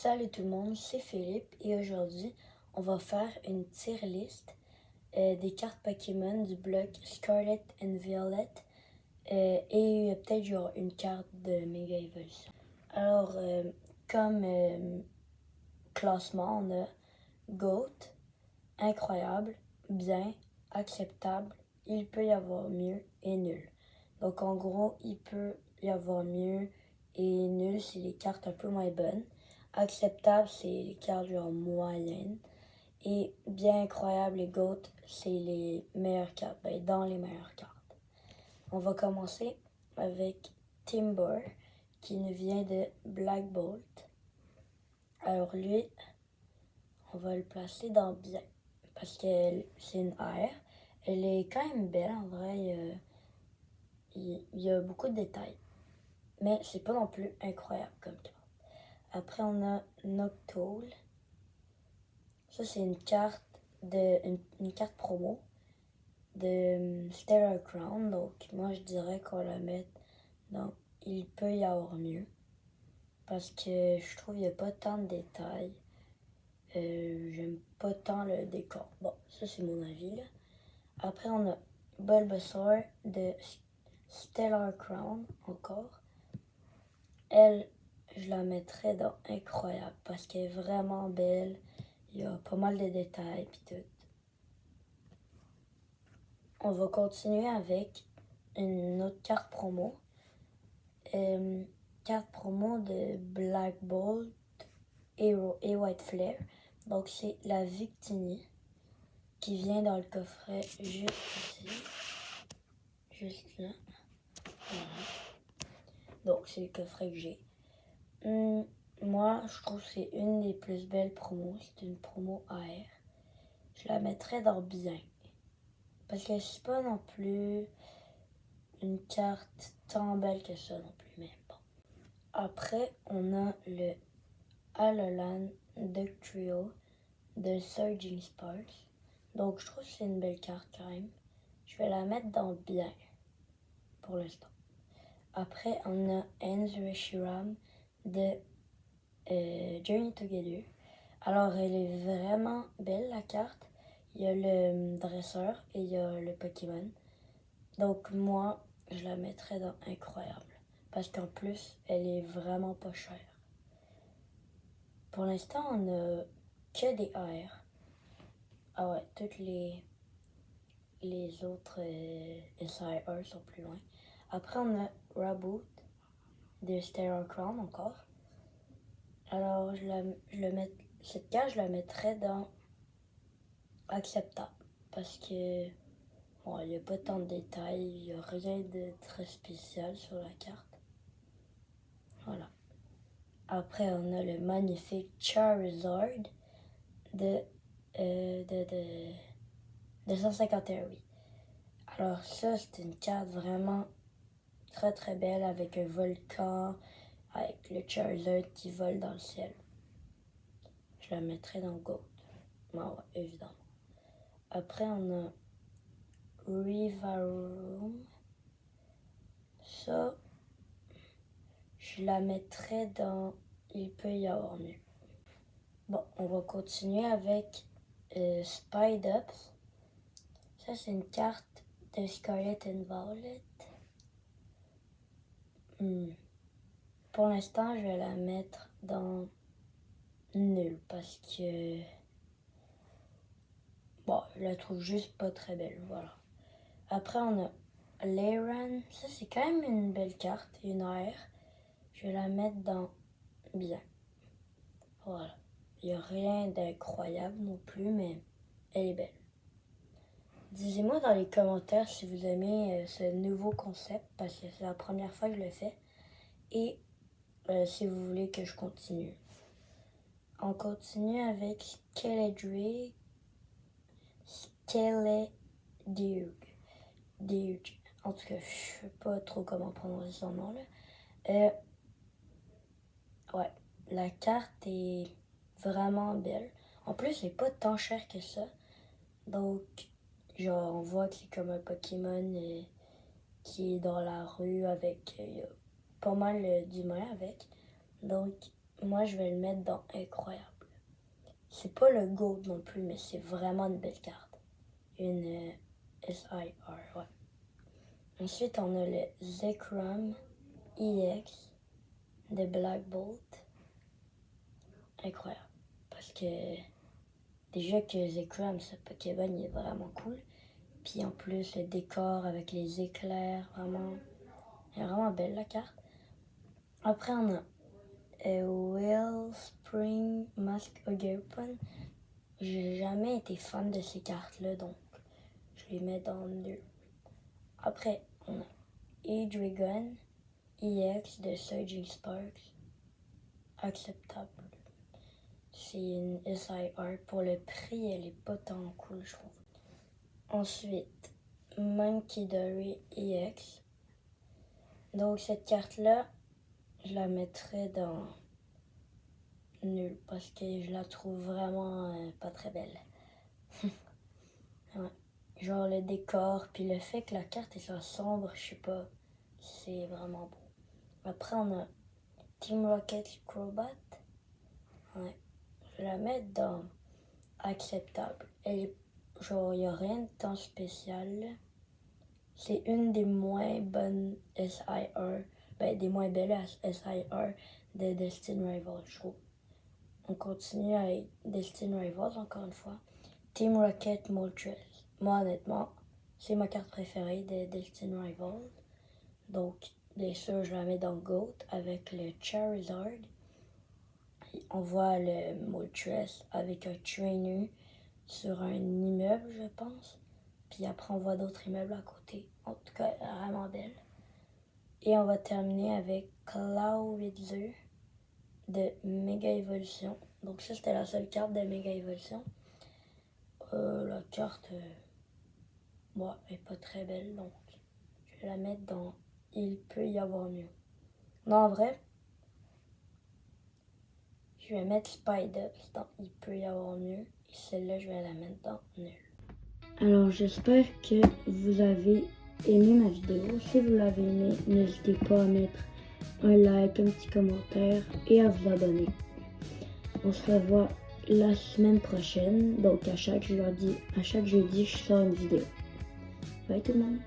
Salut tout le monde, c'est Philippe et aujourd'hui on va faire une tier list des cartes Pokémon du bloc Scarlet and Violet et peut-être genre une carte de Mega Evolution. Alors comme classement on a GOAT, incroyable, bien, acceptable, il peut y avoir mieux et nul. Donc en gros il peut y avoir mieux et nul c'est les cartes un peu moins bonnes. Acceptable, c'est les cartes genre moyennes. Et bien incroyable et GOAT, c'est les meilleures cartes. Ben, dans les meilleures cartes. On va commencer avec Timber, qui nous vient de Black Bolt. Alors lui, on va le placer dans bien. Parce que c'est une R. Elle est quand même belle, en vrai. Il y a beaucoup de détails. Mais c'est pas non plus incroyable comme carte. Après, on a Noctowl. Ça, c'est une carte une carte promo de Stellar Crown. Donc, moi, je dirais qu'on la mette dans Il peut y avoir mieux. Parce que je trouve qu'il n'y a pas tant de détails. J'aime pas tant le décor. Bon, ça, c'est mon avis, là. Après, on a Bulbasaur de Stellar Crown, encore. Elle, je la mettrais dans incroyable parce qu'elle est vraiment belle. Il y a pas mal de détails puis tout. On va continuer avec une autre carte promo. Carte promo de Black Bolt et White Flare. Donc c'est la Victini qui vient dans le coffret juste ici. Juste là. Voilà. Donc c'est le coffret que j'ai. Moi, je trouve que c'est une des plus belles promos. C'est une promo AR. Je la mettrais dans bien. Parce que c'est pas non plus une carte tant belle que ça non plus. Mais bon. Après, on a le Alolan Dugtrio de Surging Sparks. Donc, je trouve que c'est une belle carte quand même. Je vais la mettre dans bien pour l'instant. Après, on a Enz Reshiram de Journey Together. Alors, elle est vraiment belle la carte. Il y a le dresseur et il y a le Pokémon. Donc, moi, je la mettrais dans incroyable. Parce qu'en plus, elle est vraiment pas chère. Pour l'instant, on a que des AR. Ah ouais, toutes les autres SAR sont plus loin. Après, on a Raboot de Stellar Crown encore. Alors, cette carte, je la mettrais dans acceptable. Parce que, bon, il n'y a pas tant de détails, il n'y a rien de très spécial sur la carte. Voilà. Après, on a le magnifique Charizard de 151, oui. Alors ça, c'est une carte vraiment très très belle avec un volcan, avec le Charizard qui vole dans le ciel. Je la mettrai dans GOAT. Ouais, évidemment. Après, on a Rivaroom. Ça, je la mettrai dans Il peut y avoir mieux. Bon, on va continuer avec Spidups. Ça, c'est une carte de Scarlet and Violet. Pour l'instant, je vais la mettre dans nul parce que bon, je la trouve juste pas très belle, voilà. Après, on a Lairan. Ça, c'est quand même une belle carte, une AR. Je vais la mettre dans bien. Voilà. Il n'y a rien d'incroyable non plus, mais elle est belle. Dites-moi dans les commentaires si vous aimez ce nouveau concept, parce que c'est la première fois que je le fais. Et si vous voulez que je continue. On continue avec Skeleduge. En tout cas, je sais pas trop comment prononcer son nom là. Ouais, la carte est vraiment belle. En plus, c'est pas tant cher que ça. Donc, genre, on voit que c'est comme un Pokémon qui est dans la rue avec... Il y a pas mal d'humains avec. Donc, moi, je vais le mettre dans incroyable. C'est pas le GOAT non plus, mais c'est vraiment une belle carte. Une SIR, ouais. Ensuite, on a le Zekrom EX de Black Bolt. Incroyable. Parce que déjà que Zekrom, ce Pokémon, il est vraiment cool. Puis en plus, le décor avec les éclairs, vraiment, elle est vraiment belle la carte. Après, on a Wellspring Mask Ogerpon. J'ai jamais été fan de ces cartes-là, donc je les mets dans nul. Après, on a E-Dragon EX de Surging Sparks. Acceptable. C'est une SIR. Pour le prix, elle est pas tant cool, je trouve. Ensuite, Monkey Dory EX. Donc cette carte-là, je la mettrais dans nul parce que je la trouve vraiment pas très belle. Ouais. Genre le décor, puis le fait que la carte est sombre, je sais pas, c'est vraiment beau. Après, on a Team Rocket Crobat. Ouais. Je vais la mettre dans acceptable. Elle est, genre, il n'y a rien de tant spécial, là. C'est une des moins bonnes SIR, ben des moins belles SIR de Destin Rivals, je trouve. On continue avec Destin Rivals encore une fois. Team Rocket Moltres. Moi, honnêtement, c'est ma carte préférée de Destin Rivals. Donc, bien sûr, je la mets dans GOAT avec le Charizard. On voit le Moltres avec un trainer sur un immeuble, je pense. Puis après, on voit d'autres immeubles à côté. En tout cas, vraiment belle. Et on va terminer avec Clowitzer de Mega Evolution. Donc ça, c'était la seule carte de Mega Evolution. La carte, bon, elle est pas très belle, donc je vais la mettre dans Il peut y avoir mieux. Non, en vrai, je vais mettre Spideps dans Il peut y avoir mieux. Et celle-là, je vais la mettre dans Nul. Alors, j'espère que vous avez aimé ma vidéo. Si vous l'avez aimé, n'hésitez pas à mettre un like, un petit commentaire et à vous abonner. On se revoit la semaine prochaine. Donc à chaque jeudi, je sors une vidéo. Bye tout le monde!